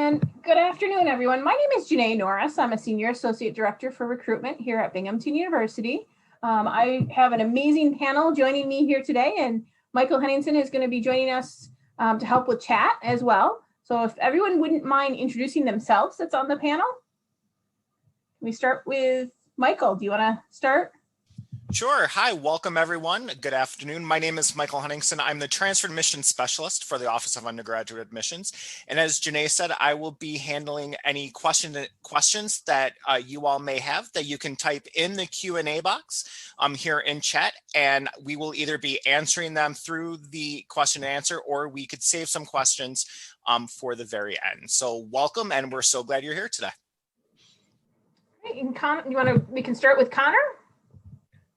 And good afternoon, everyone. My name is Janae Norris. I'm a Senior Associate Director for Recruitment here at Binghamton University. I have an amazing panel joining me here today, and Michael Henningsen is going to be joining us to help with chat as well. So if everyone wouldn't mind introducing themselves that's on the panel. We start with Michael. Do you want to start? Sure. Hi, welcome everyone. Good afternoon. My name is Michael Henningsen. I'm the Transfer Admissions Specialist for the Office of Undergraduate Admissions. And as Janae said, I will be handling any questions that you all may have that you can type in the Q&A box here in chat, and we will either be answering them through the question and answer, or we could save some questions for the very end. So welcome, and we're so glad you're here today. Great. And we can start with Connor?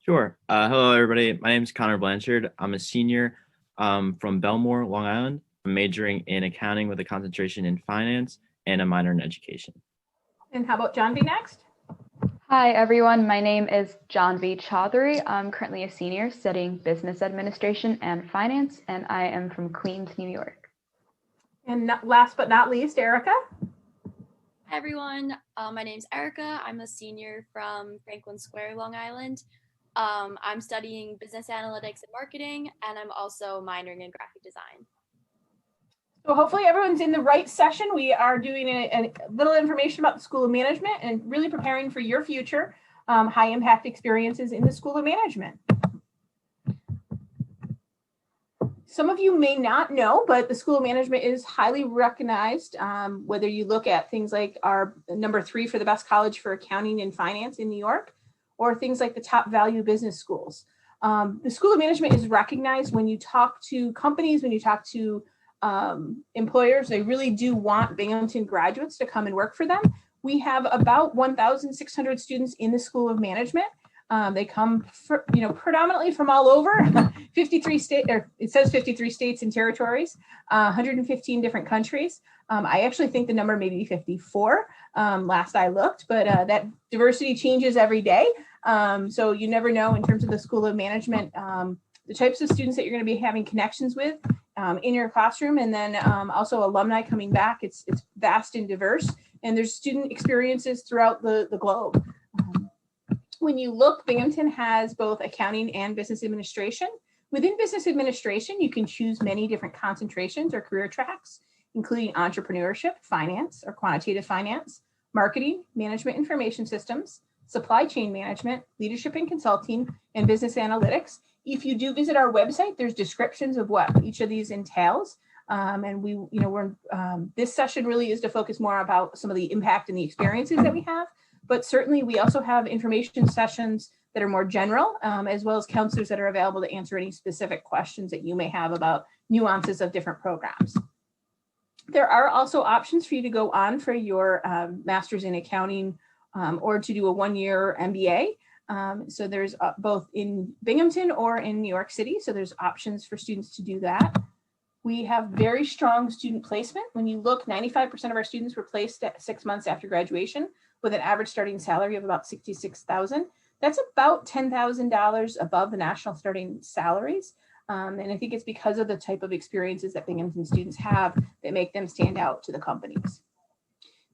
Sure. Hello, everybody. My name is Connor Blanchard. I'm a senior from Belmore, Long Island. I'm majoring in accounting with a concentration in finance and a minor in education. And how about John V next? Hi, everyone. My name is John V. Chaudhary. I'm currently a senior studying business administration and finance, and I am from Queens, New York. And last but not least, Erica. Hi, everyone. My name is Erica. I'm a senior from Franklin Square, Long Island. I'm studying business analytics and marketing, and I'm also minoring in graphic design. So hopefully everyone's in the right session. We are doing a little information about the School of Management and really preparing for your future high impact experiences in the School of Management. Some of you may not know, but the School of Management is highly recognized, whether you look at things like our #3 for the best college for accounting and finance in New York, or things like the top value business schools. The School of Management is recognized when you talk to companies, when you talk to employers, they really do want Binghamton graduates to come and work for them. We have about 1,600 students in the School of Management. They come predominantly from all over, 53 states, or it says 53 states and territories, 115 different countries. I actually think the number may be 54 last I looked, but that diversity changes every day. So you never know in terms of the School of Management, the types of students that you're going to be having connections with in your classroom, and then also alumni coming back. It's vast and diverse, and there's student experiences throughout the globe. When you look, Binghamton has both accounting and business administration. Within business administration, you can choose many different concentrations or career tracks, including entrepreneurship, finance or quantitative finance, marketing, management information systems, supply chain management, leadership and consulting, and business analytics. If you do visit our website, there's descriptions of what each of these entails. And this session really is to focus more about some of the impact and the experiences that we have. But certainly we also have information sessions that are more general, as well as counselors that are available to answer any specific questions that you may have about nuances of different programs. There are also options for you to go on for your master's in accounting or to do a one-year MBA. So there's both in Binghamton or in New York City. So there's options for students to do that. We have very strong student placement. When you look, 95% of our students were placed at 6 months after graduation with an average starting salary of about $66,000. That's about $10,000 above the national starting salaries. And I think it's because of the type of experiences that Binghamton students have that make them stand out to the companies.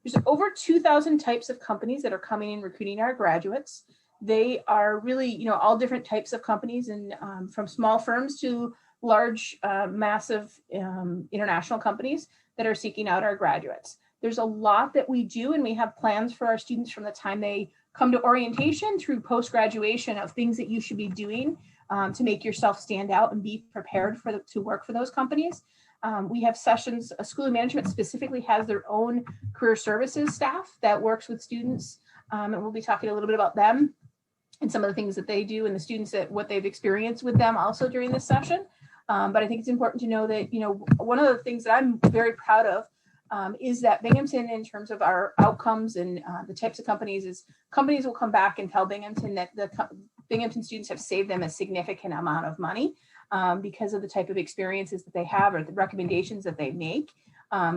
There's over 2,000 types of companies that are coming in recruiting our graduates. They are really, all different types of companies, and from small firms to large, massive international companies that are seeking out our graduates. There's a lot that we do, and we have plans for our students from the time they come to orientation through post-graduation of things that you should be doing to make yourself stand out and be prepared to work for those companies. We have sessions. A School of Management specifically has their own career services staff that works with students, and we'll be talking a little bit about them and some of the things that they do and the students that what they've experienced with them also during this session. But I think it's important to know that, one of the things that I'm very proud of is that Binghamton, in terms of our outcomes and the types of companies, is companies will come back and tell Binghamton that the Binghamton students have saved them a significant amount of money because of the type of experiences that they have or the recommendations that they make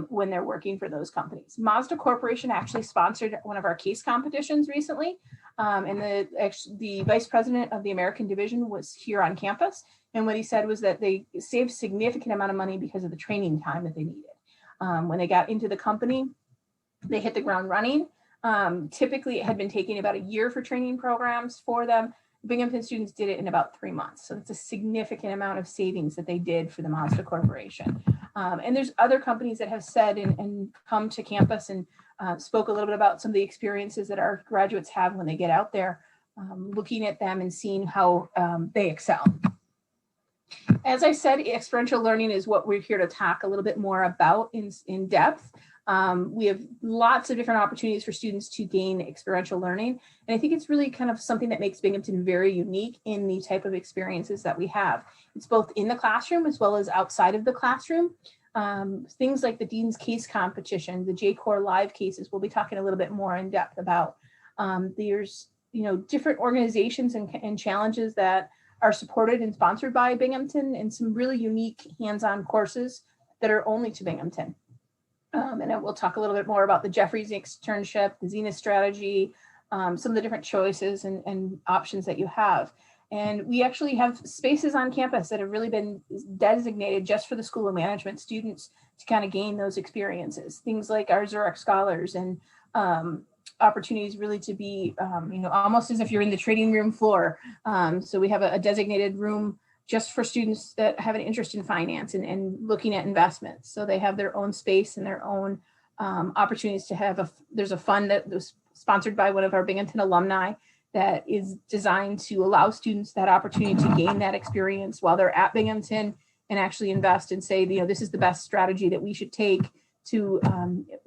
when they're working for those companies. Mazda Corporation actually sponsored one of our case competitions recently, and the vice president of the American division was here on campus, and what he said was that they saved significant amount of money because of the training time that they needed. When they got into the company, they hit the ground running. Typically, it had been taking about a year for training programs for them. Binghamton students did it in about 3 months. So it's a significant amount of savings that they did for the Mazda Corporation. And there's other companies that have said and come to campus and spoke a little bit about some of the experiences that our graduates have when they get out there, looking at them and seeing how they excel. As I said, experiential learning is what we're here to talk a little bit more about in depth. We have lots of different opportunities for students to gain experiential learning. And I think it's really kind of something that makes Binghamton very unique in the type of experiences that we have. It's both in the classroom as well as outside of the classroom. Things like the Dean's Case Competition, the J-Core Live cases, we'll be talking a little bit more in depth about. There's different organizations and challenges that are supported and sponsored by Binghamton, and some really unique hands-on courses that are only to Binghamton. And then we'll talk a little bit more about the Jeffries internship, the Zenith strategy, some of the different choices and options that you have. And we actually have spaces on campus that have really been designated just for the School of Management students to kind of gain those experiences. Things like our Zurich Scholars and opportunities really to be, almost as if you're in the trading room floor. So we have a designated room just for students that have an interest in finance and looking at investments. So they have their own space and their own opportunities to have there's a fund that was sponsored by one of our Binghamton alumni that is designed to allow students that opportunity to gain that experience while they're at Binghamton and actually invest and say, this is the best strategy that we should take to,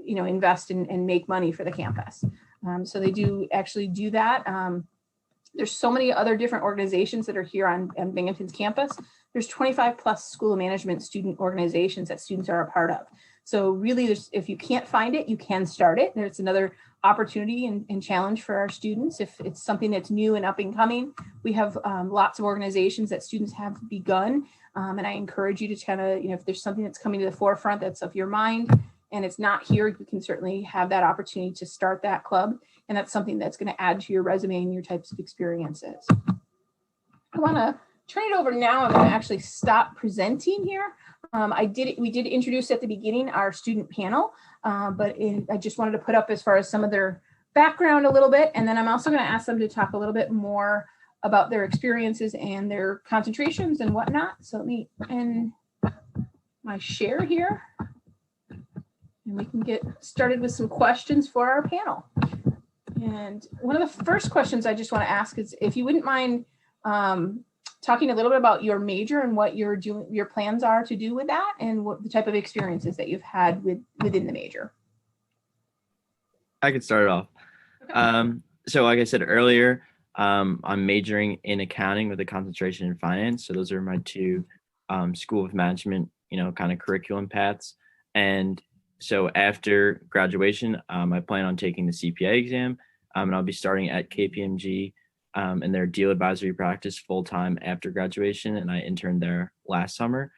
invest and make money for the campus. So they do actually do that. There's so many other different organizations that are here on Binghamton's campus. There's 25 plus school of management student organizations that students are a part of. So really, if you can't find it, you can start it. There's another opportunity and challenge for our students. If it's something that's new and up and coming, we have lots of organizations that students have begun. And I encourage you to kind of, if there's something that's coming to the forefront that's of your mind and it's not here, you can certainly have that opportunity to start that club. And that's something that's going to add to your resume and your types of experiences. I want to turn it over now. I'm going to actually stop presenting here. We did introduce at the beginning our student panel, but I just wanted to put up as far as some of their background a little bit. And then I'm also going to ask them to talk a little bit more about their experiences and their concentrations and whatnot. So let me end my share here. And we can get started with some questions for our panel. And one of the first questions I just want to ask is if you wouldn't mind talking a little bit about your major and what your plans are to do with that and what the type of experiences that you've had within the major. I could start it off. Okay. So like I said earlier, I'm majoring in accounting with a concentration in finance. So those are my two School of Management, kind of curriculum paths. And so after graduation, I plan on taking the CPA exam, and I'll be starting at KPMG in their deal advisory practice full-time after graduation, and I interned there last summer.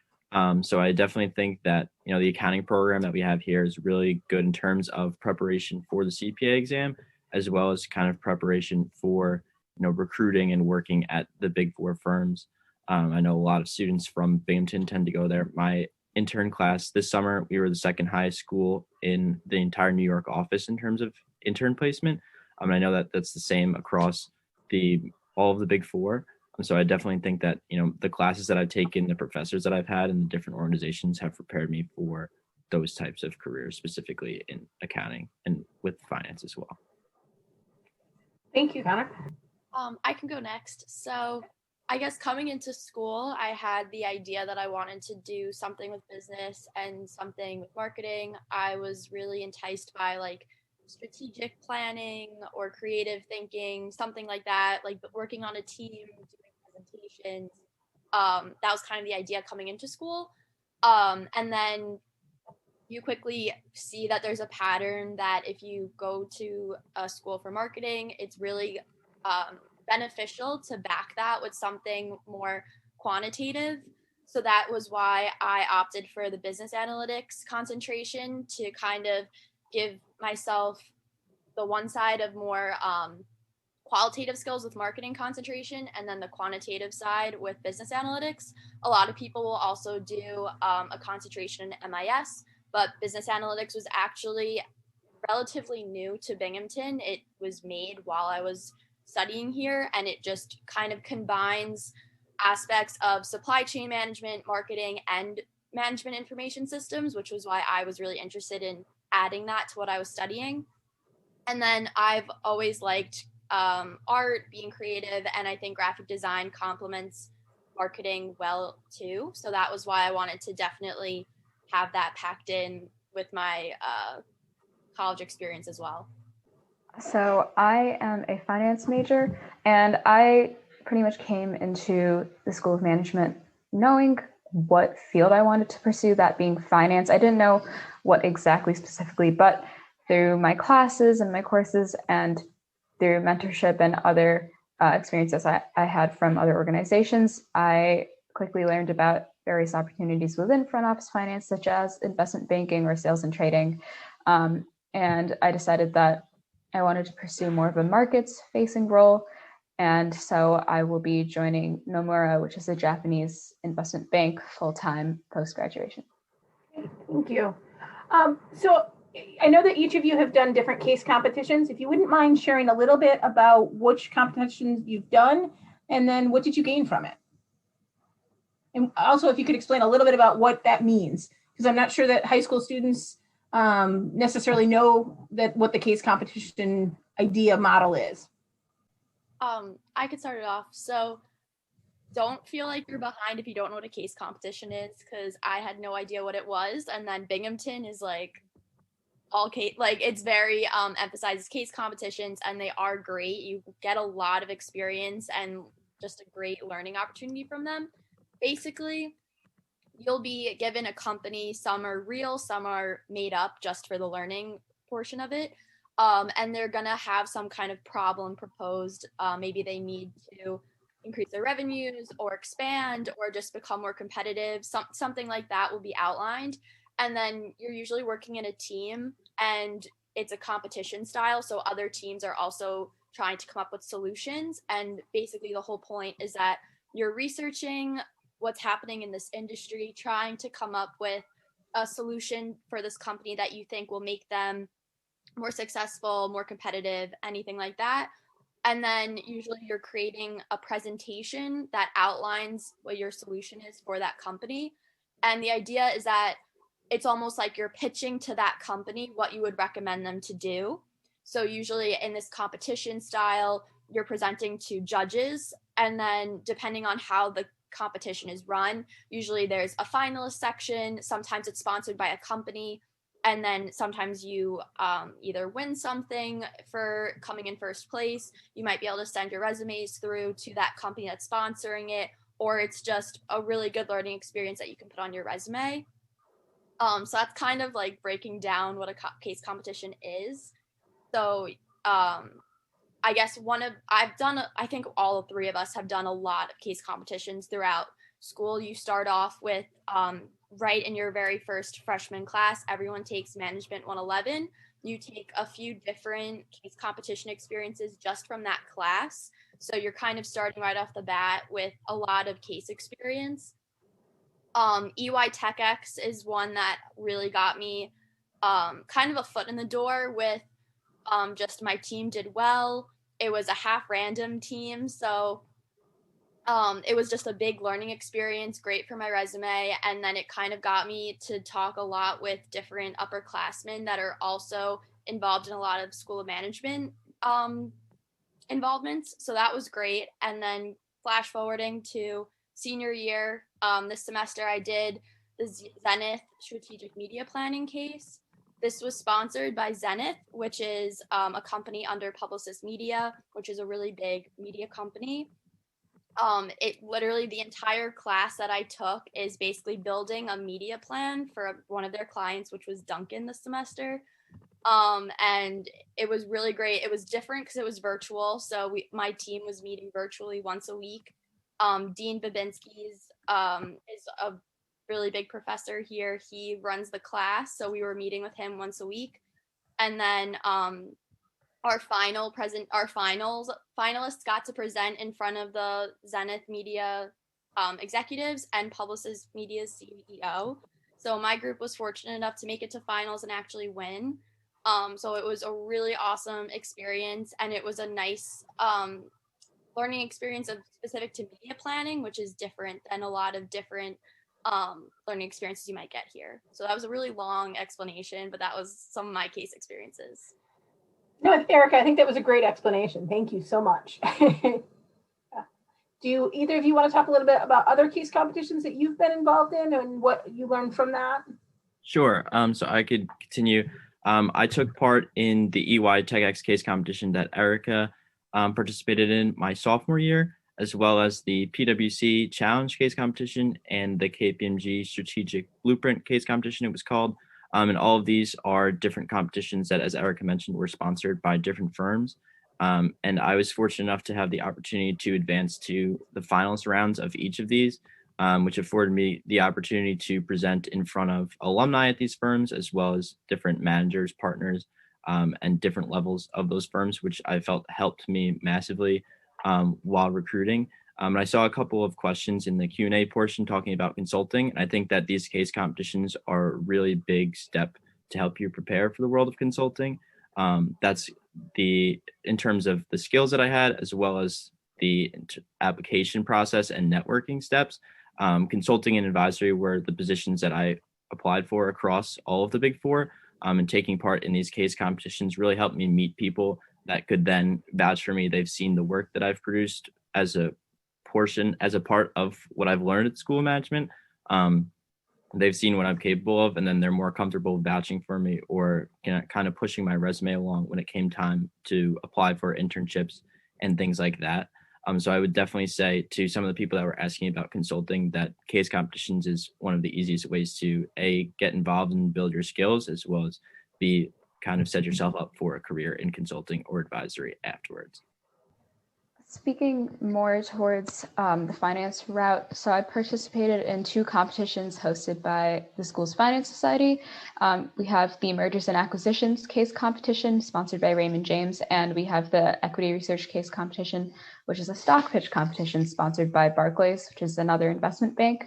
So I definitely think that, the accounting program that we have here is really good in terms of preparation for the CPA exam, as well as kind of preparation for, recruiting and working at the Big Four firms. I know a lot of students from Binghamton tend to go there. My intern class this summer, we were the second highest school in the entire New York office in terms of intern placement. And I know that that's the same across all of the Big Four. So I definitely think that, the classes that I've taken, the professors that I've had and the different organizations have prepared me for those types of careers, specifically in accounting and with finance as well. Thank you, Connor. I can go next. So I guess coming into school, I had the idea that I wanted to do something with business and something with marketing. I was really enticed by strategic planning or creative thinking, something like that, working on a team, doing presentations. That was kind of the idea coming into school. And then you quickly see that there's a pattern that if you go to a school for marketing, it's really beneficial to back that with something more quantitative. So that was why I opted for the business analytics concentration to kind of give myself the one side of more qualitative skills with marketing concentration and then the quantitative side with business analytics. A lot of people will also do a concentration in MIS, but business analytics was actually relatively new to Binghamton. It was made while I was studying here, and it just kind of combines aspects of supply chain management, marketing, and management information systems, which was why I was really interested in adding that to what I was studying. And then I've always liked art, being creative, and I think graphic design complements marketing well too. So that was why I wanted to definitely have that packed in with my college experience as well. So I am a finance major, and I pretty much came into the School of Management knowing what field I wanted to pursue, that being finance. I didn't know what exactly specifically, but through my classes and my courses and through mentorship and other experiences I had from other organizations, I quickly learned about various opportunities within front office finance, such as investment banking or sales and trading. And I decided that I wanted to pursue more of a markets-facing role. And so I will be joining Nomura, which is a Japanese investment bank, full-time post-graduation. Thank you. So I know that each of you have done different case competitions. If you wouldn't mind sharing a little bit about which competitions you've done, and then what did you gain from it? And also, if you could explain a little bit about what that means, because I'm not sure that high school students necessarily know that what the case competition idea model is. I could start it off. So don't feel like you're behind if you don't know what a case competition is, because I had no idea what it was. And then Binghamton is like all case, like it's very emphasizes case competitions, and they are great. You get a lot of experience and just a great learning opportunity from them. Basically, you'll be given a company. Some are real, some are made up just for the learning portion of it. And they're going to have some kind of problem proposed. Maybe they need to increase their revenues or expand or just become more competitive. Something like that will be outlined. And then you're usually working in a team, and it's a competition style. So other teams are also trying to come up with solutions. And basically the whole point is that you're researching what's happening in this industry, trying to come up with a solution for this company that you think will make them more successful, more competitive, anything like that. And then usually you're creating a presentation that outlines what your solution is for that company. And the idea is that it's almost like you're pitching to that company what you would recommend them to do. So usually in this competition style, you're presenting to judges, and then depending on how the competition is run, usually there's a finalist section. Sometimes it's sponsored by a company, and then sometimes you either win something for coming in first place. You might be able to send your resumes through to that company that's sponsoring it, or it's just a really good learning experience that you can put on your resume. So that's kind of like breaking down what a case competition is. So I guess I think all three of us have done a lot of case competitions throughout school. You start off with right in your very first freshman class, everyone takes Management 111. You take a few different case competition experiences just from that class. So you're kind of starting right off the bat with a lot of case experience. EY TechX is one that really got me kind of a foot in the door with just my team did well. It was a half random team, so it was just a big learning experience, great for my resume. And then it kind of got me to talk a lot with different upperclassmen that are also involved in a lot of School of Management involvements. So that was great. And then flash forwarding to senior year, this semester I did the Zenith Strategic Media Planning case. This was sponsored by Zenith, which is a company under Publicis Media, which is a really big media company. It literally, the entire class that I took is basically building a media plan for one of their clients, which was Dunkin' this semester. And it was really great. It was different because it was virtual. So my team was meeting virtually once a week. Dean Babinski is a really big professor here. He runs the class, so we were meeting with him once a week. And then our finalists got to present in front of the Zenith Media executives and Publicis Media's CEO. So my group was fortunate enough to make it to finals and actually win. So it was a really awesome experience, and it was a nice learning experience of specific to media planning, which is different than a lot of different learning experiences you might get here. So that was a really long explanation, but that was some of my case experiences. No, Erica, I think that was a great explanation. Thank you so much. Do either of you want to talk a little bit about other case competitions that you've been involved in and what you learned from that? Sure. So I could continue. I took part in the EY TechX case competition that Erica participated in my sophomore year, as well as the PwC Challenge case competition and the KPMG Strategic Blueprint case competition, it was called. And all of these are different competitions that, as Erica mentioned, were sponsored by different firms. And I was fortunate enough to have the opportunity to advance to the finals rounds of each of these, which afforded me the opportunity to present in front of alumni at these firms, as well as different managers, partners, and different levels of those firms, which I felt helped me massively while recruiting. And I saw a couple of questions in the Q&A portion talking about consulting. And I think that these case competitions are a really big step to help you prepare for the world of consulting. That's in terms of the skills that I had, as well as the application process and networking steps. Consulting and advisory were the positions that I applied for across all of the big four. And taking part in these case competitions really helped me meet people that could then vouch for me. They've seen the work that I've produced as a part of what I've learned at School of Management. They've seen what I'm capable of, and then they're more comfortable vouching for me or kind of pushing my resume along when it came time to apply for internships and things like that. So I would definitely say to some of the people that were asking about consulting that case competitions is one of the easiest ways to get involved and build your skills, as well as kind of set yourself up for a career in consulting or advisory afterwards. Speaking more towards the finance route, so I participated in 2 competitions hosted by the school's finance society. We have the mergers and acquisitions case competition sponsored by Raymond James, and we have the equity research case competition, which is a stock pitch competition sponsored by Barclays, which is another investment bank.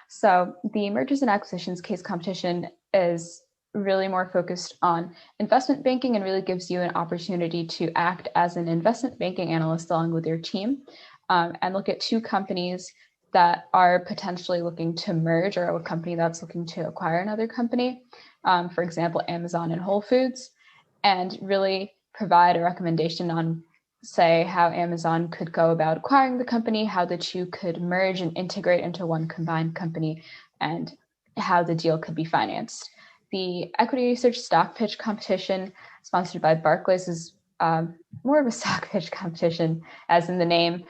So the mergers and acquisitions case competition is really more focused on investment banking and really gives you an opportunity to act as an investment banking analyst along with your team and look at 2 companies that are potentially looking to merge, or a company that's looking to acquire another company, for example, Amazon and Whole Foods, and really provide a recommendation on, say, how Amazon could go about acquiring the company, how the 2 could merge and integrate into one combined company, and how the deal could be financed. The equity research stock pitch competition sponsored by Barclays is more of a stock pitch competition, as in the name.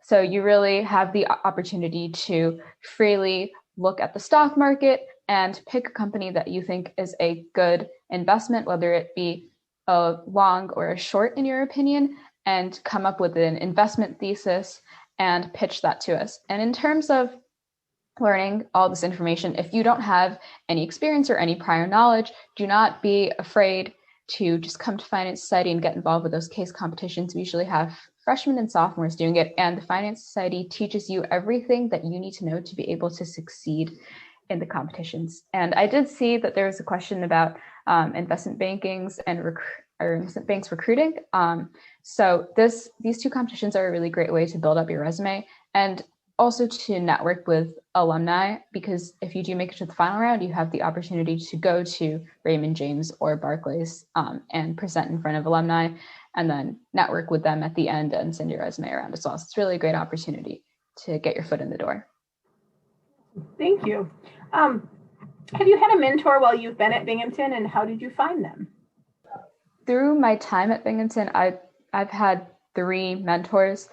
So you really have the opportunity to freely look at the stock market and pick a company that you think is a good investment, whether it be a long or a short in your opinion, and come up with an investment thesis and pitch that to us. And in terms of learning all this information, if you don't have any experience or any prior knowledge, do not be afraid to just come to Finance Society and get involved with those case competitions. We usually have freshmen and sophomores doing it, and the Finance Society teaches you everything that you need to know to be able to succeed in the competitions. And I did see that there was a question about investment bankings and investment banks recruiting. So these 2 competitions are a really great way to build up your resume and also to network with alumni, because if you do make it to the final round, you have the opportunity to go to Raymond James or Barclays and present in front of alumni, and then network with them at the end and send your resume around as well. So it's really a great opportunity to get your foot in the door. Thank you. Have you had a mentor while you've been at Binghamton, and how did you find them? Through my time at Binghamton, I've had 3 mentors.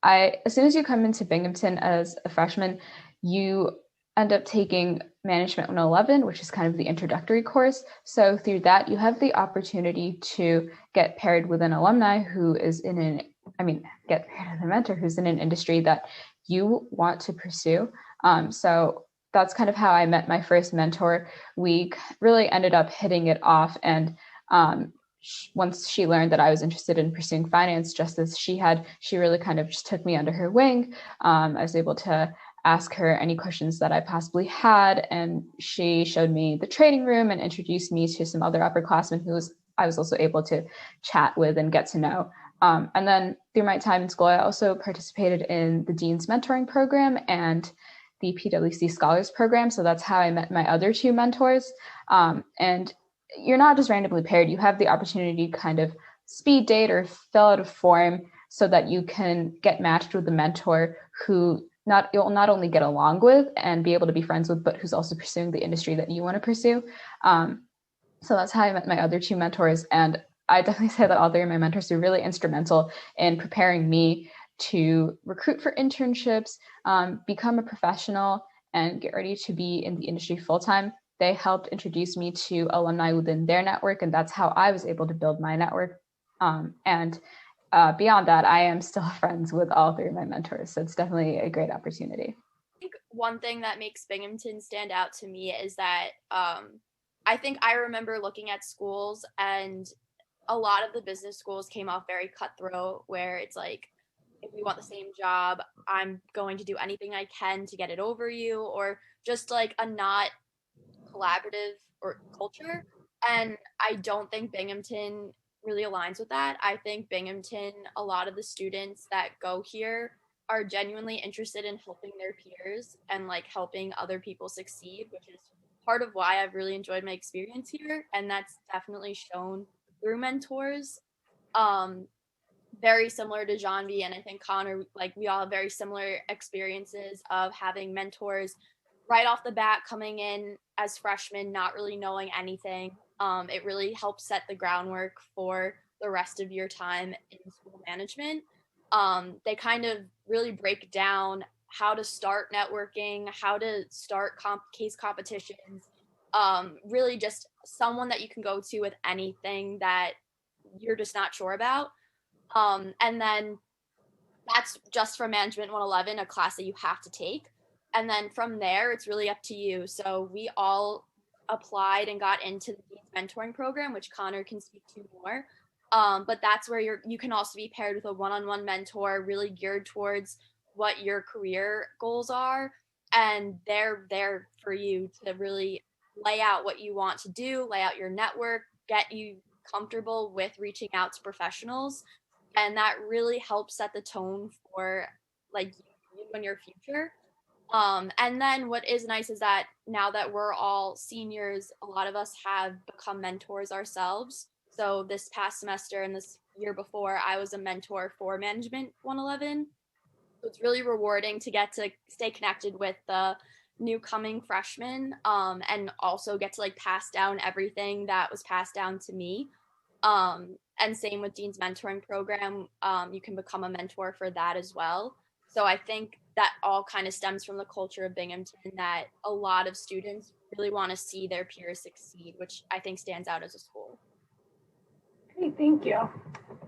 As soon as you come into Binghamton as a freshman, you end up taking Management 111, which is kind of the introductory course. So through that, you have the opportunity to get paired with an alumni who is get paired with a mentor who's in an industry that you want to pursue. So that's kind of how I met my first mentor. We really ended up hitting it off, and once she learned that I was interested in pursuing finance, just as she had, she really kind of just took me under her wing. I was able to ask her any questions that I possibly had. And she showed me the training room and introduced me to some other upperclassmen I was also able to chat with and get to know. And then through my time in school, I also participated in the Dean's Mentoring Program and the PwC Scholars Program. So that's how I met my other two mentors. And you're not just randomly paired. You have the opportunity to kind of speed date or fill out a form so that you can get matched with a mentor who you'll not only get along with and be able to be friends with, but who's also pursuing the industry that you want to pursue. So that's how I met my other two mentors. And I definitely say that all three of my mentors were really instrumental in preparing me to recruit for internships, become a professional, and get ready to be in the industry full-time. They helped introduce me to alumni within their network, and that's how I was able to build my network. And beyond that, I am still friends with all three of my mentors. So it's definitely a great opportunity. I think one thing that makes Binghamton stand out to me is that I think I remember looking at schools, and a lot of the business schools came off very cutthroat, where it's like, if you want the same job, I'm going to do anything I can to get it over you, or just like a not collaborative or culture. And I don't think Binghamton really aligns with that. I think Binghamton, a lot of the students that go here are genuinely interested in helping their peers and like helping other people succeed, which is part of why I've really enjoyed my experience here. And that's definitely shown through mentors. Very similar to Janvi and I think Connor, like we all have very similar experiences of having mentors right off the bat, coming in as freshmen, not really knowing anything. It really helps set the groundwork for the rest of your time in school management. They kind of really break down how to start networking, how to start case competitions, really just someone that you can go to with anything that you're just not sure about. And then that's just for Management 111, a class that you have to take. And then from there, it's really up to you. So we all applied and got into the Dean's Mentoring Program, which Connor can speak to more. But that's where you can also be paired with a one-on-one mentor, really geared towards what your career goals are. And they're there for you to really lay out what you want to do, lay out your network, get you comfortable with reaching out to professionals. And that really helps set the tone for like you and your future. And then what is nice is that now that we're all seniors, a lot of us have become mentors ourselves. So this past semester and this year before, I was a mentor for Management 111. So it's really rewarding to get to stay connected with the new coming freshmen, and also get to like pass down everything that was passed down to me. And same with Dean's Mentoring Program, you can become a mentor for that as well. So I think that all kind of stems from the culture of Binghamton, that a lot of students really want to see their peers succeed, which I think stands out as a school. Great, thank you.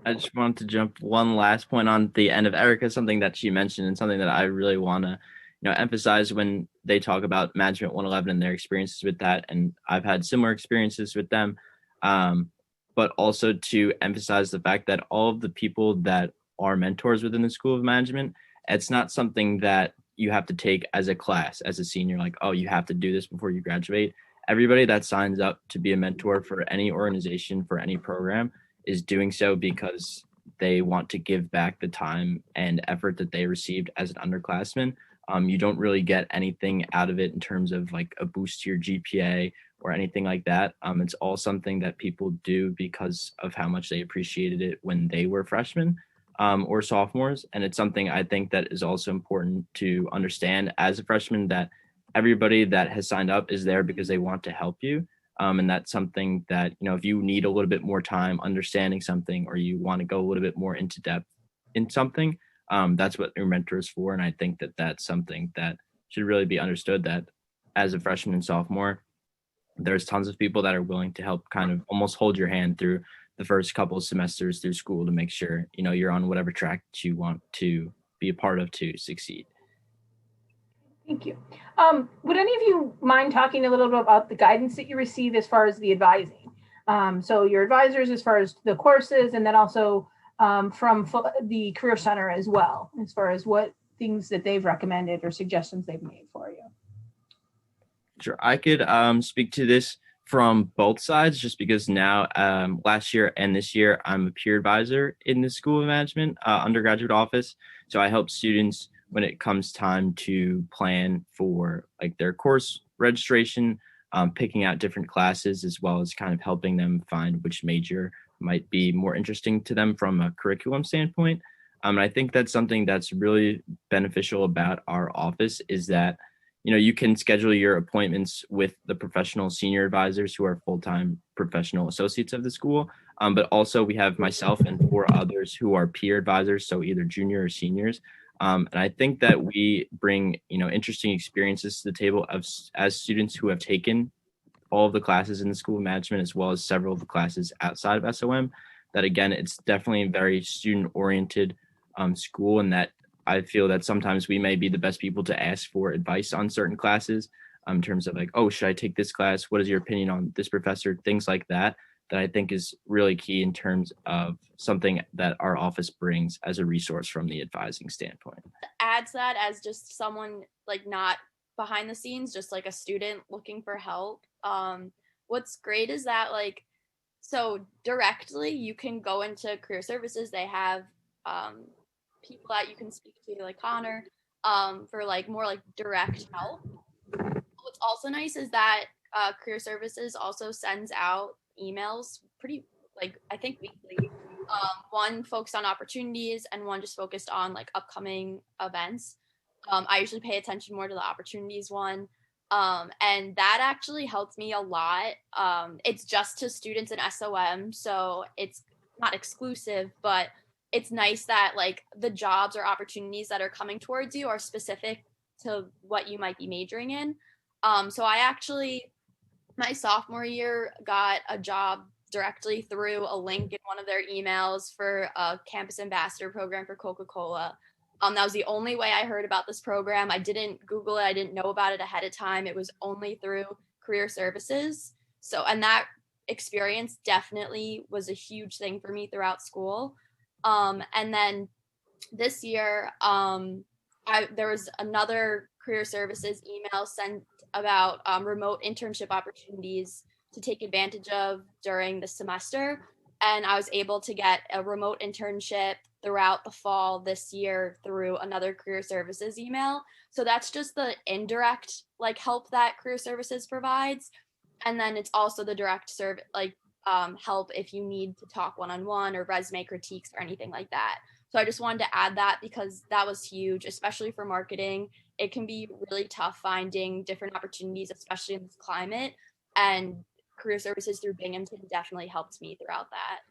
I just wanted to jump one last point on the end of Erica, something that she mentioned and something that I really want to emphasize when they talk about Management 111 and their experiences with that. And I've had similar experiences with them, but also to emphasize the fact that all of the people that are mentors within the School of Management, it's not something that you have to take as a class, as a senior, like, oh, you have to do this before you graduate. Everybody that signs up to be a mentor for any organization, for any program, is doing so because they want to give back the time and effort that they received as an underclassman. You don't really get anything out of it in terms of like a boost to your GPA or anything like that. It's all something that people do because of how much they appreciated it when they were freshmen or sophomores. And it's something I think that is also important to understand as a freshman, that everybody that has signed up is there because they want to help you. And that's something that, if you need a little bit more time understanding something, or you want to go a little bit more into depth in something, that's what your mentor is for. And I think that that's something that should really be understood, that as a freshman and sophomore, there's tons of people that are willing to help kind of almost hold your hand through the first couple of semesters through school to make sure, you're on whatever track that you want to be a part of to succeed. Thank you. Would any of you mind talking a little bit about the guidance that you receive as far as the advising? So your advisors as far as the courses, and then also from the Career Center as well, as far as what things that they've recommended or suggestions they've made for you? Sure, I could speak to this from both sides, just because now last year and this year I'm a peer advisor in the School of Management undergraduate office. So I help students when it comes time to plan for like their course registration, picking out different classes, as well as kind of helping them find which major might be more interesting to them from a curriculum standpoint. And I think that's something that's really beneficial about our office is that, you know, you can schedule your appointments with the professional senior advisors who are full-time professional associates of the school. But also we have myself and 4 others who are peer advisors, so either junior or seniors. And I think that we bring, you know, interesting experiences to the table as students who have taken all of the classes in the School of Management, as well as several of the classes outside of SOM, that again, it's definitely a very student-oriented school, and that I feel that sometimes we may be the best people to ask for advice on certain classes in terms of like, oh, should I take this class? What is your opinion on this professor? Things like that, that I think is really key in terms of something that our office brings as a resource from the advising standpoint. Adds that as just someone like not behind the scenes, just like a student looking for help. What's great is that like, so directly you can go into career services. They have people that you can speak to like Connor for like more like direct help. What's also nice is that career services also sends out emails pretty like I think weekly. One focused on opportunities and one just focused on like upcoming events. I usually pay attention more to the opportunities one. And that actually helped me a lot. It's just to students in SOM, so it's not exclusive, but it's nice that like the jobs or opportunities that are coming towards you are specific to what you might be majoring in. So I actually, my sophomore year, got a job directly through a link in one of their emails for a campus ambassador program for Coca-Cola. That was the only way I heard about this program. I didn't Google it. I didn't know about it ahead of time. It was only through career services. So, and that experience definitely was a huge thing for me throughout school. And then this year, there was another career services email sent about remote internship opportunities to take advantage of during the semester. And I was able to get a remote internship throughout the fall this year through another career services email. So that's just the indirect like help that career services provides. And then it's also the direct help if you need to talk one-on-one or resume critiques or anything like that. So I just wanted to add that because that was huge, especially for marketing. It can be really tough finding different opportunities, especially in this climate. And career services through Binghamton definitely helped me throughout that.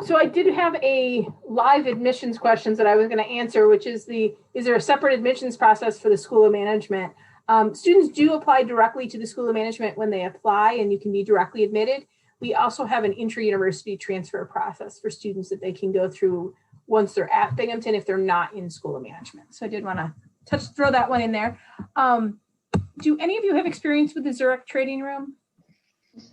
So I did have a live admissions questions that I was going to answer, which is is there a separate admissions process for the School of Management? Students do apply directly to the School of Management when they apply, and you can be directly admitted. We also have an intra-university transfer process for students that they can go through once they're at Binghamton if they're not in School of Management. So I did want to throw that one in there. Do any of you have experience with the Zurich Trading Room?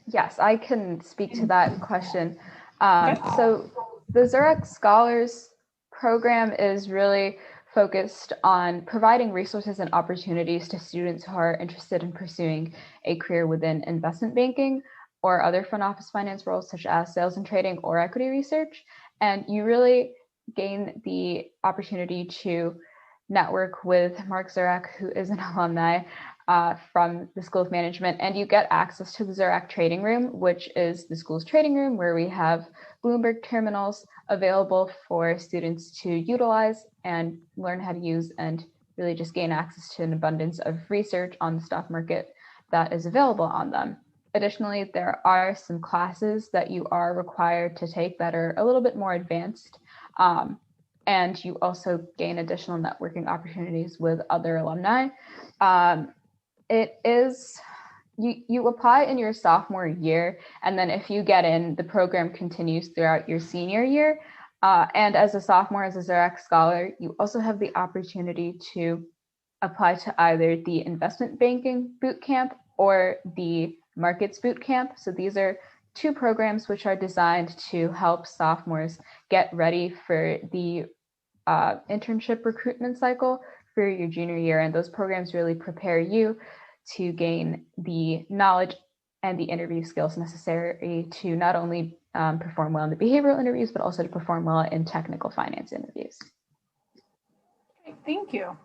Yes, I can speak to that question. Okay. So the Zurich Scholars program is really focused on providing resources and opportunities to students who are interested in pursuing a career within investment banking or other front office finance roles such as sales and trading or equity research. And you really gain the opportunity to network with Mark Zurich, who is an alumni from the School of Management, and you get access to the Zurich Trading Room, which is the school's trading room where we have Bloomberg terminals available for students to utilize and learn how to use and really just gain access to an abundance of research on the stock market that is available on them. Additionally, there are some classes that you are required to take that are a little bit more advanced. And you also gain additional networking opportunities with other alumni. It is, you apply in your sophomore year, and then if you get in, the program continues throughout your senior year. And as a sophomore, as a Zurich Scholar, you also have the opportunity to apply to either the investment banking boot camp or the markets boot camp. So these are two programs which are designed to help sophomores get ready for the internship recruitment cycle for your junior year. And those programs really prepare you to gain the knowledge and the interview skills necessary to not only perform well in the behavioral interviews, but also to perform well in technical finance interviews. Okay, thank you.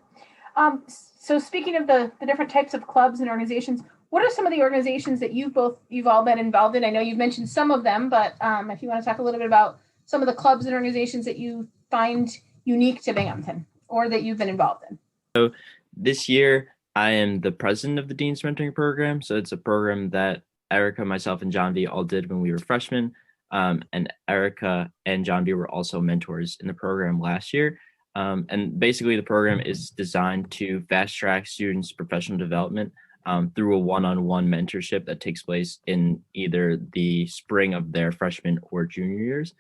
So speaking of the different types of clubs and organizations, what are some of the organizations that you've all been involved in? I know you've mentioned some of them, but if you want to talk a little bit about some of the clubs and organizations that you find unique to Binghamton or that you've been involved in. So this year, I am the president of the Dean's Mentoring Program. So it's a program that Erica, myself, and John V all did when we were freshmen. And Erica and John V were also mentors in the program last year. And basically, the program is designed to fast track students' professional development through a one-on-one mentorship that takes place in either the spring of their freshman or junior years.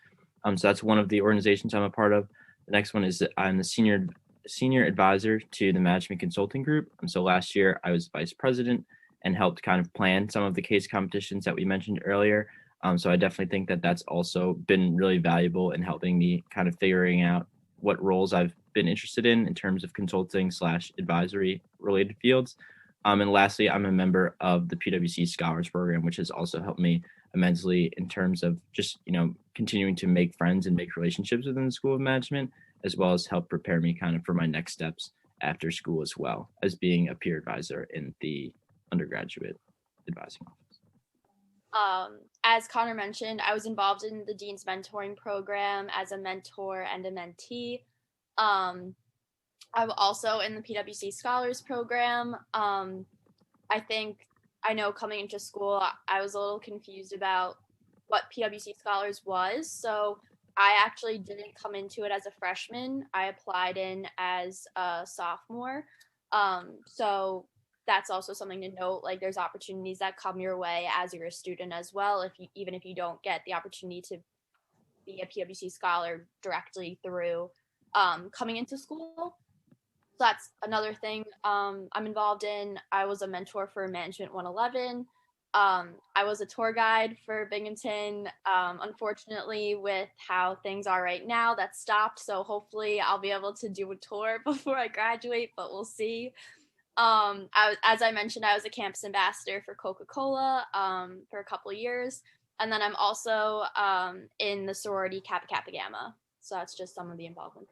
So that's one of the organizations I'm a part of. The next one is that I'm the senior advisor to the management consulting group. And so last year I was vice president and helped kind of plan some of the case competitions that we mentioned earlier. So I definitely think that that's also been really valuable in helping me kind of figuring out what roles I've been interested in terms of consulting / advisory related fields. And lastly, I'm a member of the PwC Scholars Program, which has also helped me immensely in terms of just, continuing to make friends and make relationships within the School of Management, as well as help prepare me kind of for my next steps after school, as well as being a peer advisor in the undergraduate advising office. As Connor mentioned, I was involved in the Dean's Mentoring Program as a mentor and a mentee. I'm also in the PwC Scholars Program. I know coming into school, I was a little confused about what PwC Scholars was. So I actually didn't come into it as a freshman. I applied in as a sophomore. So that's also something to note. Like, there's opportunities that come your way as you're a student as well, even if you don't get the opportunity to be a PwC scholar directly through coming into school. So that's another thing I'm involved in. I was a mentor for Management 111. I was a tour guide for Binghamton. Unfortunately, with how things are right now, that stopped. So hopefully I'll be able to do a tour before I graduate, but we'll see. As I mentioned, I was a campus ambassador for Coca-Cola for a couple of years. And then I'm also in the sorority Kappa Kappa Gamma. So that's just some of the involvement.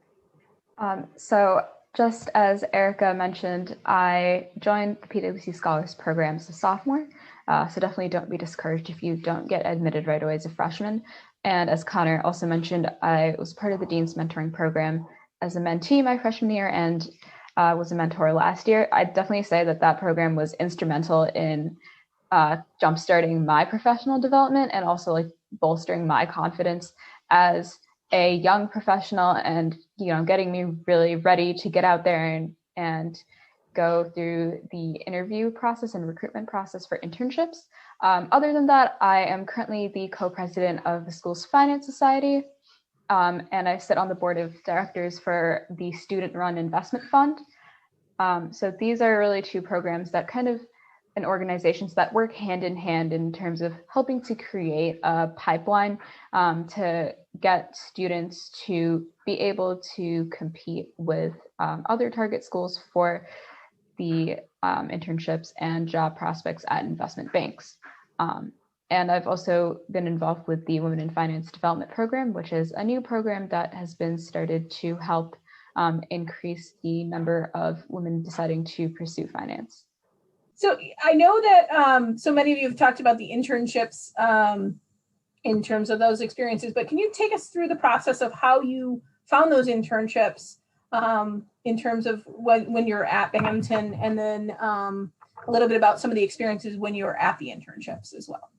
So just as Erica mentioned, I joined the PwC Scholars Program as a sophomore. So definitely don't be discouraged if you don't get admitted right away as a freshman. And as Connor also mentioned, I was part of the Dean's Mentoring Program as a mentee my freshman year and was a mentor last year. I'd definitely say that program was instrumental in jumpstarting my professional development and also like bolstering my confidence as a young professional and, getting me really ready to get out there and go through the interview process and recruitment process for internships. Other than that, I am currently the co-president of the school's finance society, and I sit on the board of directors for the student-run investment fund. So these are really two programs that and organizations that work hand in hand in terms of helping to create a pipeline to get students to be able to compete with other target schools for the internships and job prospects at investment banks. And I've also been involved with the Women in Finance Development Program, which is a new program that has been started to help increase the number of women deciding to pursue finance. So I know that so many of you have talked about the internships in terms of those experiences, but can you take us through the process of how you found those internships in terms of when you're at Binghamton, and then a little bit about some of the experiences when you were at the internships as well?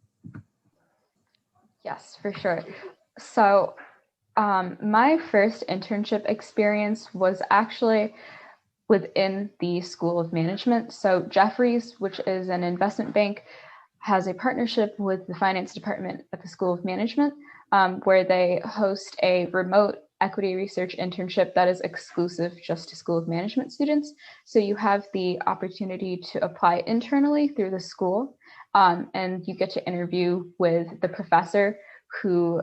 Yes, for sure. So my first internship experience was actually within the School of Management. So Jefferies, which is an investment bank, has a partnership with the finance department at the School of Management, where they host a remote equity research internship that is exclusive just to School of Management students. So you have the opportunity to apply internally through the school, and you get to interview with the professor who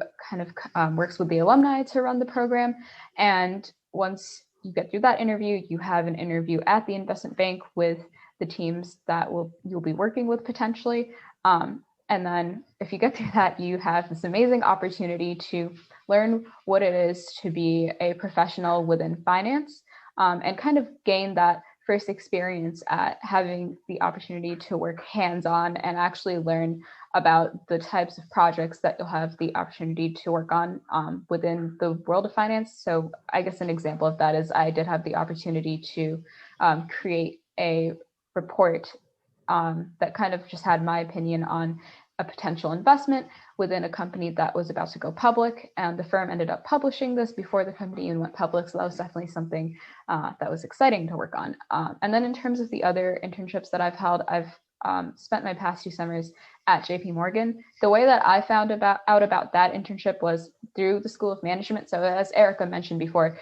works with the alumni to run the program. And once you get through that interview, you have an interview at the investment bank with the teams that you'll be working with potentially. And then if you get through that, you have this amazing opportunity to learn what it is to be a professional within finance, and kind of gain that first experience at having the opportunity to work hands-on and actually learn about the types of projects that you'll have the opportunity to work on within the world of finance. So I guess an example of that is I did have the opportunity to create a report that kind of just had my opinion on a potential investment within a company that was about to go public. And the firm ended up publishing this before the company even went public. So that was definitely something that was exciting to work on. And then in terms of the other internships that I've held, I've spent my past 2 summers at JP Morgan. The way that I found out about that internship was through the School of Management. So as Erica mentioned before,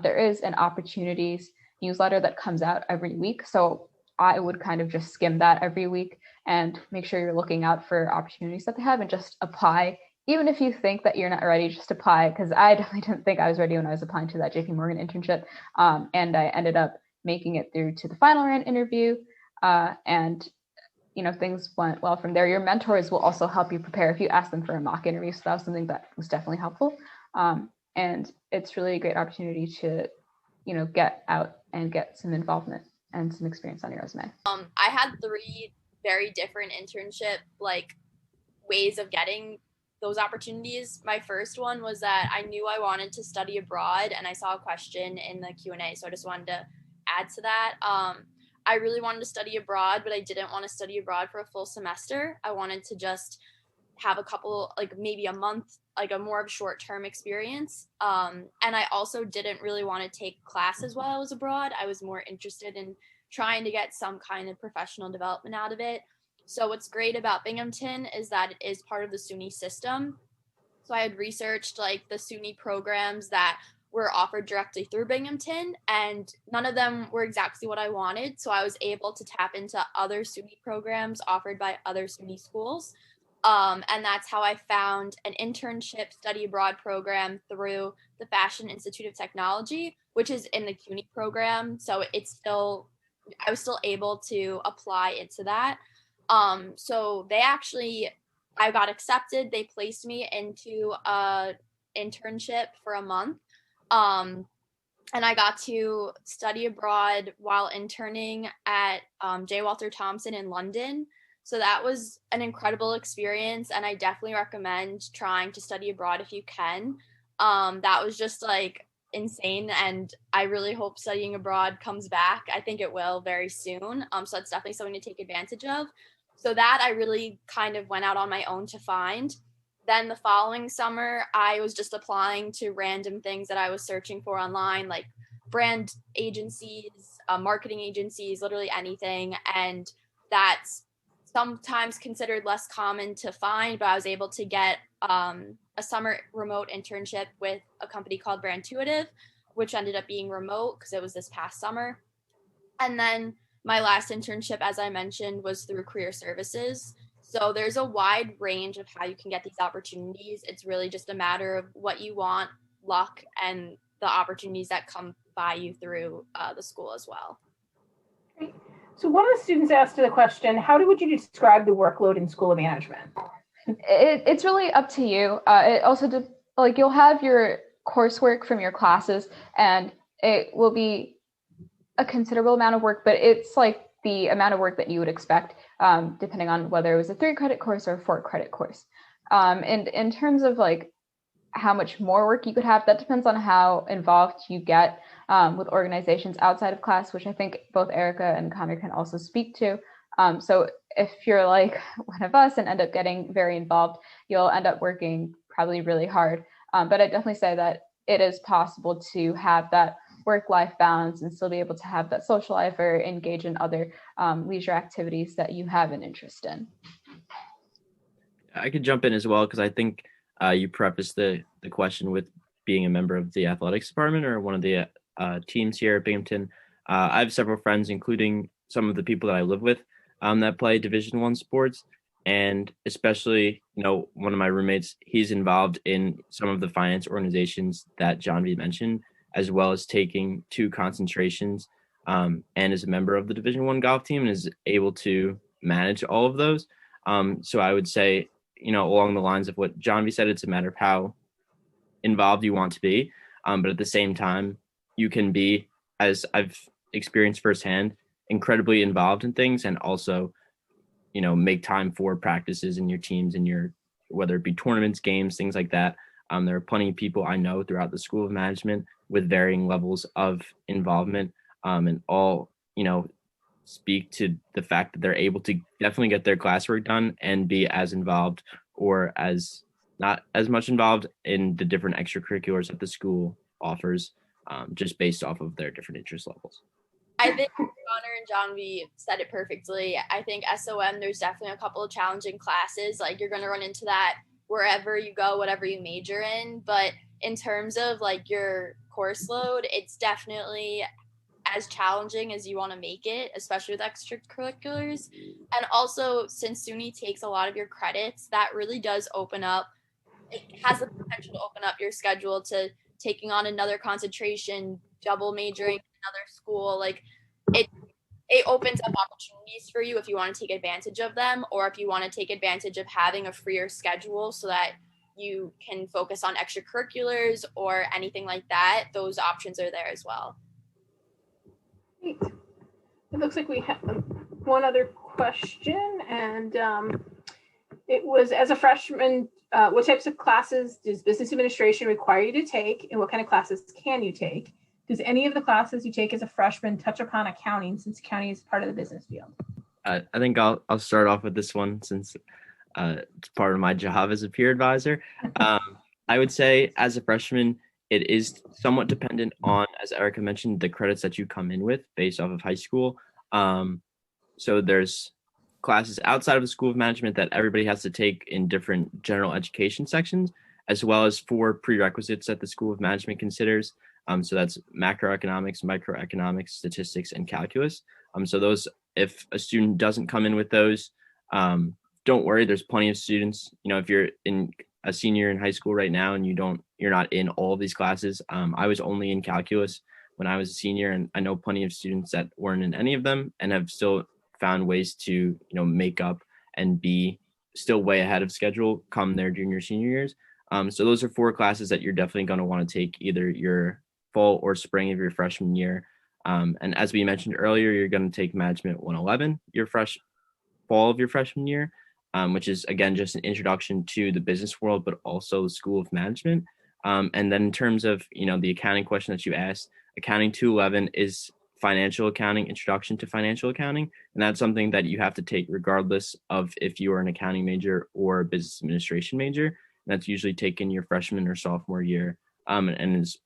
there is an opportunities newsletter that comes out every week. So I would kind of just skim that every week and make sure you're looking out for opportunities that they have and just apply. Even if you think that you're not ready, just apply, because I definitely didn't think I was ready when I was applying to that JP Morgan internship. And I ended up making it through to the final round interview. And things went well from there. Your mentors will also help you prepare if you ask them for a mock interview. So that was something that was definitely helpful. And it's really a great opportunity to, get out and get some involvement and some experience on your resume. I had 3 very different internship ways of getting those opportunities. My first one was that I knew I wanted to study abroad, and I saw a question in the Q&A, so I just wanted to add to that. I really wanted to study abroad, but I didn't want to study abroad for a full semester. I wanted to just have a couple, maybe a month, a more of a short-term experience. And I also didn't really want to take classes while I was abroad. I was more interested in trying to get some kind of professional development out of it. So what's great about Binghamton is that it is part of the SUNY system. So I had researched the SUNY programs that were offered directly through Binghamton, and none of them were exactly what I wanted. So I was able to tap into other SUNY programs offered by other SUNY schools. And that's how I found an internship study abroad program through the Fashion Institute of Technology, which is in the CUNY program. So I was still able to apply into that. So I got accepted. They placed me into a internship for a month. And I got to study abroad while interning at J. Walter Thompson in London. So that was an incredible experience, and I definitely recommend trying to study abroad if you can. That was just insane, and I really hope studying abroad comes back. I think it will very soon. So that's definitely something to take advantage of. So that I really kind of went out on my own to find. Then the following summer, I was just applying to random things that I was searching for online, like brand agencies, marketing agencies, literally anything. And that's sometimes considered less common to find, but I was able to get a summer remote internship with a company called Brandtuitive, which ended up being remote because it was this past summer. And then my last internship, as I mentioned, was through Career Services. So there's a wide range of how you can get these opportunities. It's really just a matter of what you want, luck, and the opportunities that come by you through the school as well. Great. So one of the students asked the question, how would you describe the workload in School of Management? It's really up to you. It also, you'll have your coursework from your classes, and it will be a considerable amount of work, but it's the amount of work that you would expect, depending on whether it was a 3-credit course or a 4-credit course. And in terms of how much more work you could have, that depends on how involved you get with organizations outside of class, which I think both Erica and Connor can also speak to. So if you're like one of us and end up getting very involved, you'll end up working probably really hard. But I definitely say that it is possible to have that work-life balance and still be able to have that social life or engage in other leisure activities that you have an interest in. I could jump in as well, because I think you prefaced the question with being a member of the athletics department or one of the teams here at Binghamton. I have several friends, including some of the people that I live with, that play Division I sports. And especially, one of my roommates, he's involved in some of the finance organizations that John V mentioned. as well as taking 2 concentrations, and is a member of the Division I golf team and is able to manage all of those. So I would say, along the lines of what John V said, it's a matter of how involved you want to be. But at the same time, you can be, as I've experienced firsthand, incredibly involved in things and also, make time for practices in your teams and whether it be tournaments, games, things like that. There are plenty of people I know throughout the School of Management with varying levels of involvement, and all, speak to the fact that they're able to definitely get their classwork done and be as involved or as not as much involved in the different extracurriculars that the school offers, just based off of their different interest levels. I think Connor and John V said it perfectly. I think SOM, there's definitely a couple of challenging classes. Like, you're going to run into that wherever you go, whatever you major in. But in terms of like your course load, it's definitely as challenging as you want to make it, especially with extracurriculars. And also, since SUNY takes a lot of your credits, that really does it has the potential to open up your schedule to taking on another concentration, double majoring in another school. Like, it opens up opportunities for you if you want to take advantage of them, or if you want to take advantage of having a freer schedule so that you can focus on extracurriculars or anything like that. Those options are there as well. Great. It looks like we have one other question, and it was, as a freshman, what types of classes does business administration require you to take, and what kind of classes can you take? Does any of the classes you take as a freshman touch upon accounting, since accounting is part of the business field? I think I'll start off with this one since it's part of my job as a peer advisor. I would say as a freshman, it is somewhat dependent on, as Erica mentioned, the credits that you come in with based off of high school. So there's classes outside of the School of Management that everybody has to take in different general education sections, as well as 4 prerequisites that the School of Management considers. So that's macroeconomics, microeconomics, statistics, and calculus. So those, if a student doesn't come in with those, don't worry. There's plenty of students. If you're a senior in high school right now and you're not in all of these classes. I was only in calculus when I was a senior, and I know plenty of students that weren't in any of them and have still found ways to make up and be still way ahead of schedule come their junior senior years. So those are 4 classes that you're definitely going to want to take either your fall or spring of your freshman year. And as we mentioned earlier, you're going to take Management 111 your fall of your freshman year, which is, again, just an introduction to the business world, but also the School of Management. And then in terms of, the accounting question that you asked, Accounting 211 is financial accounting, introduction to financial accounting. And that's something that you have to take regardless of if you are an accounting major or a business administration major. And that's usually taken your freshman or sophomore year, and is,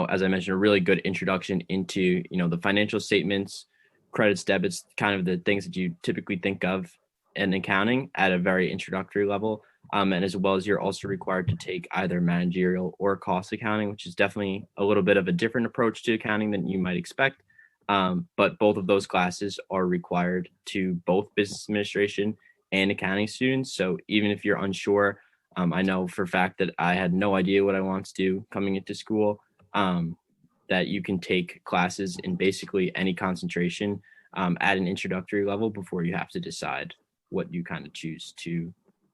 as I mentioned, a really good introduction into, the financial statements, credits, debits, kind of the things that you typically think of in accounting at a very introductory level. And as well as you're also required to take either managerial or cost accounting, which is definitely a little bit of a different approach to accounting than you might expect. But both of those classes are required to both business administration and accounting students. So even if you're unsure, I know for a fact that I had no idea what I wanted to do coming into school, that you can take classes in basically any concentration at an introductory level before you have to decide what you kind of choose to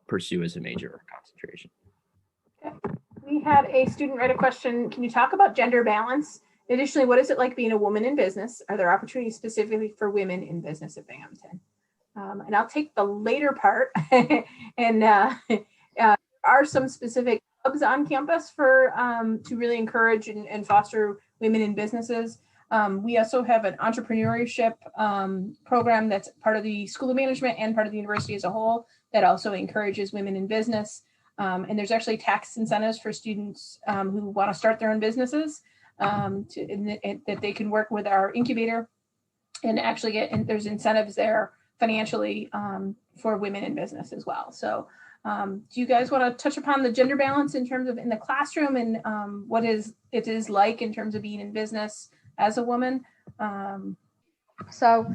pursue as a major or concentration. Okay. We had a student write a question. Can you talk about gender balance? Additionally, what is it like being a woman in business? Are there opportunities specifically for women in business at Binghamton? And I'll take the later part. And are some specific clubs on campus for to really encourage and foster women in businesses. We also have an entrepreneurship program that's part of the School of Management and part of the university as a whole that also encourages women in business. And there's actually tax incentives for students who want to start their own businesses that they can work with our incubator and actually and there's incentives there financially for women in business as well. So do you guys want to touch upon the gender balance in terms of in the classroom and what it is like in terms of being in business as a woman? So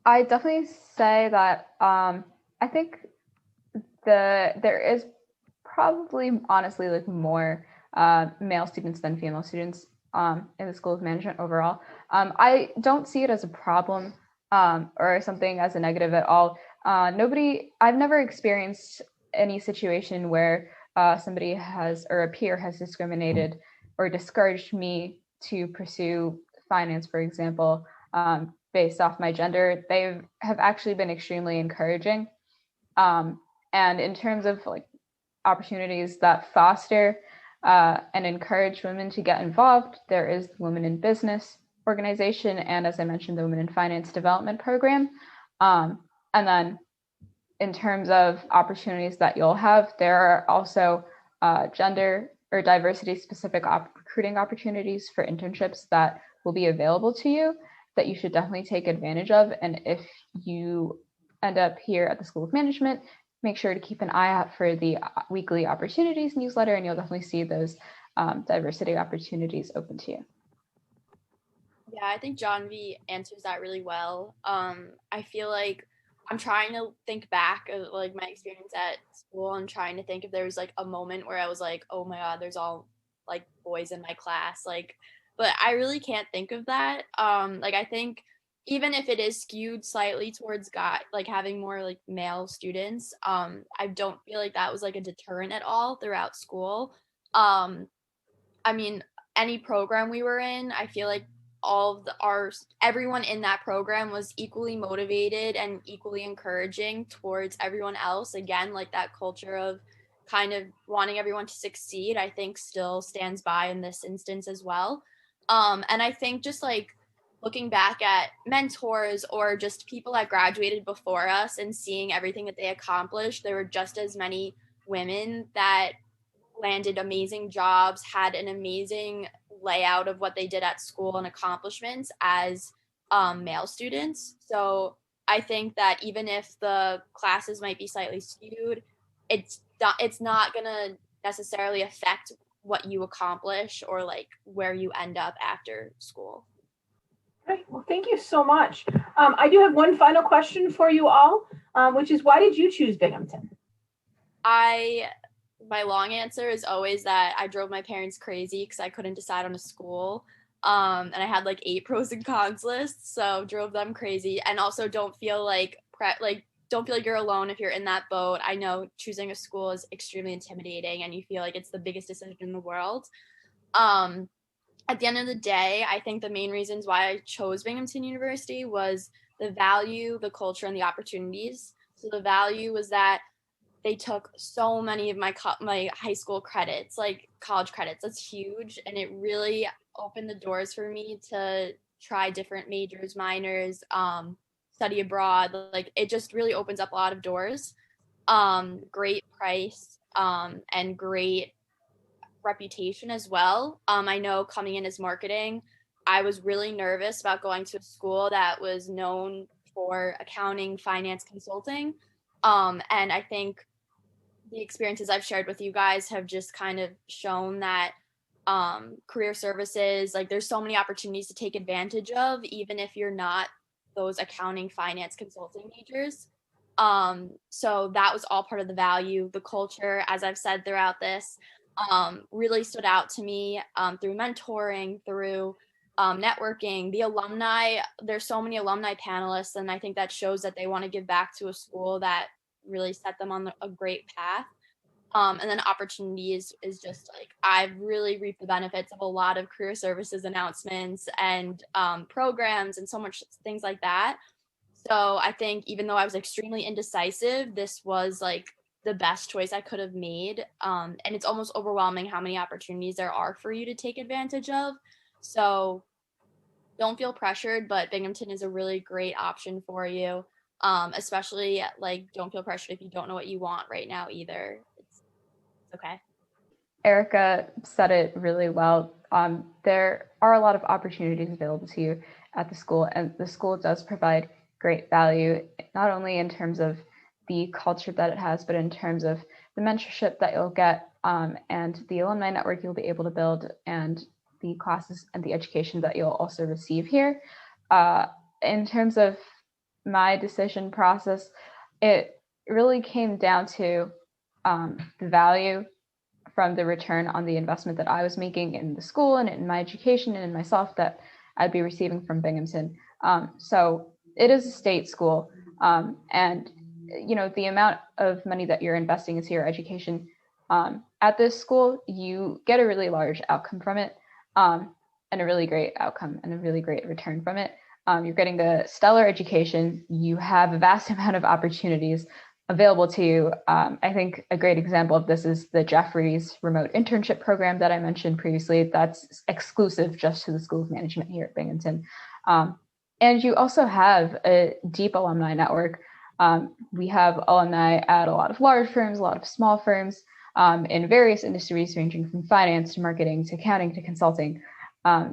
I definitely say that I think there is probably honestly like more male students than female students in the School of Management overall. I don't see it as a problem or something as a negative at all. I've never experienced any situation where somebody has, or a peer has discriminated or discouraged me to pursue finance, for example, based off my gender. They have actually been extremely encouraging. And in terms of like opportunities that foster and encourage women to get involved, there is the Women in Business organization, and as I mentioned, the Women in Finance Development Program. And then in terms of opportunities that you'll have, there are also gender or diversity specific recruiting opportunities for internships that will be available to you that you should definitely take advantage of. And if you end up here at the School of Management, make sure to keep an eye out for the weekly opportunities newsletter, and you'll definitely see those diversity opportunities open to you. Yeah, I think John V answers that really well. I feel like I'm trying to think back of like my experience at school and trying to think if there was like a moment where I was like, oh my God, there's all like boys in my class. Like, but I really can't think of that. Like I think even if it is skewed slightly towards like having more like male students, I don't feel like that was like a deterrent at all throughout school. I mean, any program we were in, I feel like everyone in that program was equally motivated and equally encouraging towards everyone else. Again, like that culture of kind of wanting everyone to succeed, I think still stands by in this instance as well. And I think just like looking back at mentors or just people that graduated before us and seeing everything that they accomplished, there were just as many women that landed amazing jobs, had an amazing layout of what they did at school and accomplishments as male students. So I think that even if the classes might be slightly skewed, it's not gonna necessarily affect what you accomplish or like where you end up after school. Great. Well, thank you so much. I do have one final question for you all, which is, why did you choose Binghamton? My long answer is always that I drove my parents crazy because I couldn't decide on a school. And I had like 8 pros and cons lists, so drove them crazy. And also don't feel like you're alone if you're in that boat. I know choosing a school is extremely intimidating and you feel like it's the biggest decision in the world. At the end of the day, I think the main reasons why I chose Binghamton University was the value, the culture, and the opportunities. So the value was that they took so many of my high school credits, like college credits. That's huge. And it really opened the doors for me to try different majors, minors, study abroad. Like it just really opens up a lot of doors. Great price and great reputation as well. I know coming in as marketing, I was really nervous about going to a school that was known for accounting, finance, consulting. And I think the experiences I've shared with you guys have just kind of shown that career services, like there's so many opportunities to take advantage of, even if you're not those accounting, finance, consulting majors. So that was all part of the value. The culture, as I've said throughout this, really stood out to me through mentoring, through networking. The alumni, there's so many alumni panelists, and I think that shows that they want to give back to a school that really set them on a great path. And then opportunities is just like, I've really reaped the benefits of a lot of career services announcements and programs and so much things like that. So I think even though I was extremely indecisive, this was like the best choice I could have made. And it's almost overwhelming how many opportunities there are for you to take advantage of. So don't feel pressured, but Binghamton is a really great option for you. Especially like don't feel pressured if you don't know what you want right now either. It's okay. Erica said it really well. There are a lot of opportunities available to you at the school, and the school does provide great value, not only in terms of the culture that it has, but in terms of the mentorship that you'll get and the alumni network you'll be able to build, and the classes and the education that you'll also receive here. In terms of my decision process, it really came down to the value from the return on the investment that I was making in the school and in my education and in myself that I'd be receiving from Binghamton. So it is a state school, and the amount of money that you're investing into your education at this school, you get a really large outcome from it, and a really great outcome and a really great return from it. You're getting a stellar education. You have a vast amount of opportunities available to you. I think a great example of this is the Jeffries remote internship program that I mentioned previously. That's exclusive just to the School of Management here at Binghamton. And you also have a deep alumni network. We have alumni at a lot of large firms, a lot of small firms, in various industries ranging from finance to marketing to accounting to consulting.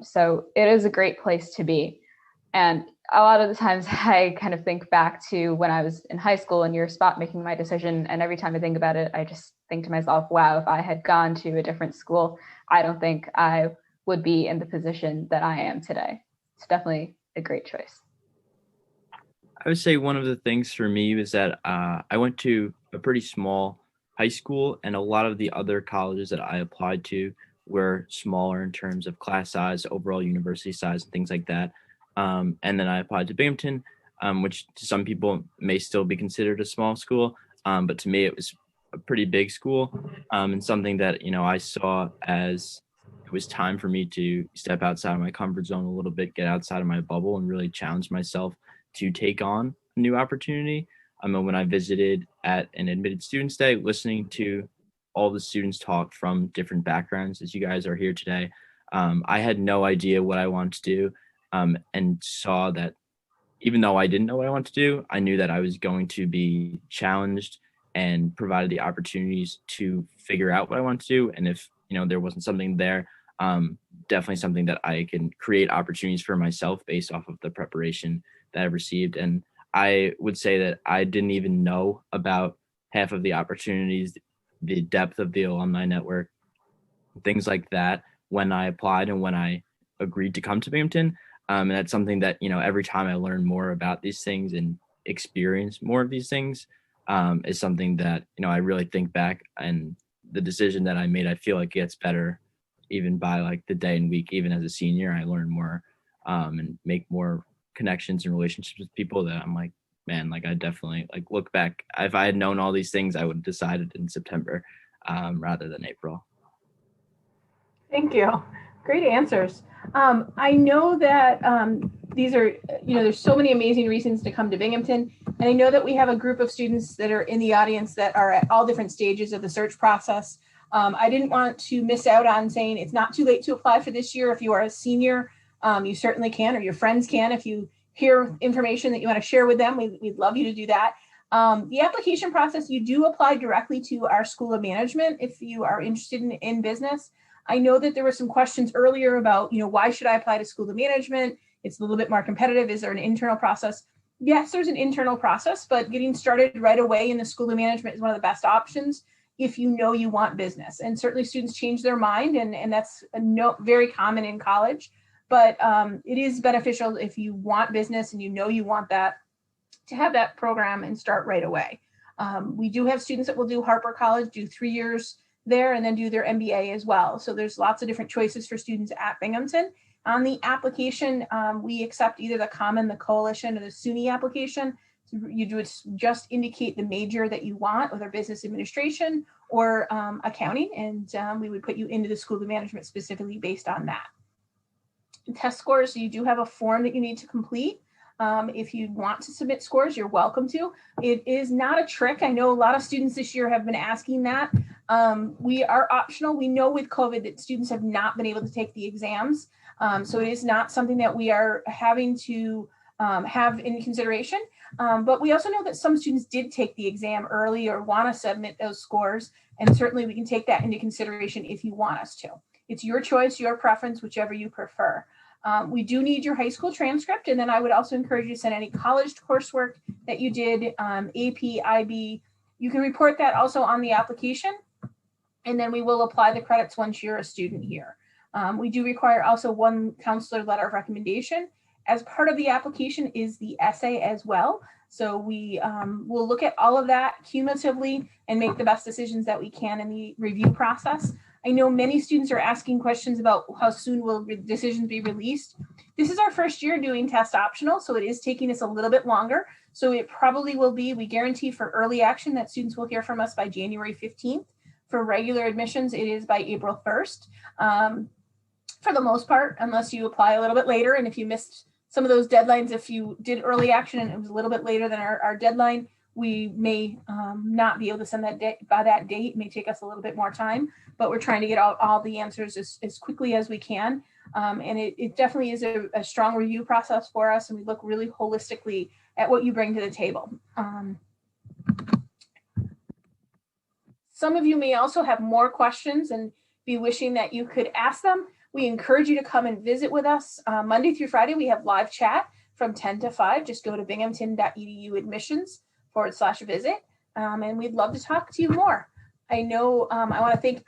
So it is a great place to be. And a lot of the times I kind of think back to when I was in high school and your spot making my decision. And every time I think about it, I just think to myself, wow, if I had gone to a different school, I don't think I would be in the position that I am today. It's definitely a great choice. I would say one of the things for me was that I went to a pretty small high school, and a lot of the other colleges that I applied to were smaller in terms of class size, overall university size, and things like that. And then I applied to Binghamton, which to some people may still be considered a small school, but to me it was a pretty big school, and something that I saw as it was time for me to step outside of my comfort zone a little bit, get outside of my bubble, and really challenge myself to take on a new opportunity. When I visited at an admitted students day, listening to all the students talk from different backgrounds, as you guys are here today, I had no idea what I wanted to do, and saw that even though I didn't know what I wanted to do, I knew that I was going to be challenged and provided the opportunities to figure out what I wanted to do. And if there wasn't something there, definitely something that I can create opportunities for myself based off of the preparation that I've received. And I would say that I didn't even know about half of the opportunities, the depth of the alumni network, things like that when I applied and when I agreed to come to Binghamton. And that's something that, every time I learn more about these things and experience more of these things, is something that, I really think back, and the decision that I made, I feel like gets better even by like the day and week. Even as a senior, I learn more, and make more connections and relationships with people that I'm like, man, like I definitely like look back. If I had known all these things, I would have decided in September, rather than April. Thank you. Great answers. I know that these are, there's so many amazing reasons to come to Binghamton. And I know that we have a group of students that are in the audience that are at all different stages of the search process. I didn't want to miss out on saying it's not too late to apply for this year. If you are a senior, you certainly can, or your friends can. If you hear information that you want to share with them, we'd love you to do that. The application process, you do apply directly to our School of Management if you are interested in business. I know that there were some questions earlier about, why should I apply to School of Management? It's a little bit more competitive. Is there an internal process? Yes, there's an internal process, but getting started right away in the School of Management is one of the best options if you know you want business. And certainly students change their mind, and that's very common in college. But it is beneficial if you want business and you want that, to have that program and start right away. We do have students that will do Harper College, do 3 years there, and then do their MBA as well. So there's lots of different choices for students at Binghamton. On the application, we accept either the Common, the Coalition, or the SUNY application. So you do just indicate the major that you want, whether business administration or accounting, and we would put you into the School of Management specifically based on that. Test scores, you do have a form that you need to complete. If you want to submit scores, you're welcome to. It is not a trick. I know a lot of students this year have been asking that. We are optional. We know with COVID that students have not been able to take the exams. So it is not something that we are having to have in consideration. But we also know that some students did take the exam early or want to submit those scores. And certainly we can take that into consideration if you want us to. It's your choice, your preference, whichever you prefer. We do need your high school transcript, and then I would also encourage you to send any college coursework that you did, AP, IB. You can report that also on the application, and then we will apply the credits once you're a student here. We do require also one counselor letter of recommendation. As part of the application is the essay as well. So we will look at all of that cumulatively and make the best decisions that we can in the review process. I know many students are asking questions about how soon will decisions be released. This is our first year doing test optional, so it is taking us a little bit longer. So it probably will be, we guarantee for early action that students will hear from us by January 15th. For regular admissions, it is by April 1st. For the most part, unless you apply a little bit later, and if you missed some of those deadlines, if you did early action and it was a little bit later than our deadline, we may not be able to send that by that date. It may take us a little bit more time, but we're trying to get out all the answers as quickly as we can. And it definitely is a strong review process for us, and we look really holistically at what you bring to the table. Some of you may also have more questions and be wishing that you could ask them. We encourage you to come and visit with us. Monday through Friday, we have live chat from 10 to 5. Just go to binghamton.edu admissions/visit, and we'd love to talk to you more. I know I want to thank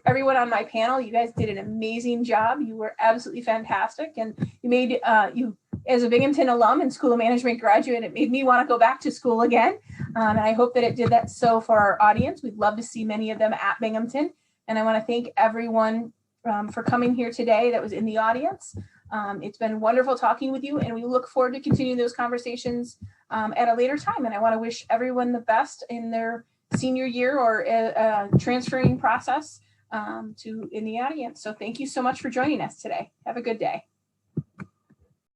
everyone on my panel. You guys did an amazing job. You were absolutely fantastic, and you made you as a Binghamton alum and School of Management graduate, it made me want to go back to school again. And I hope that it did that so for our audience. We'd love to see many of them at Binghamton. And I want to thank everyone for coming here today that was in the audience. It's been wonderful talking with you, and we look forward to continuing those conversations at a later time. And I want to wish everyone the best in their senior year or transferring process in the audience. So thank you so much for joining us today. Have a good day.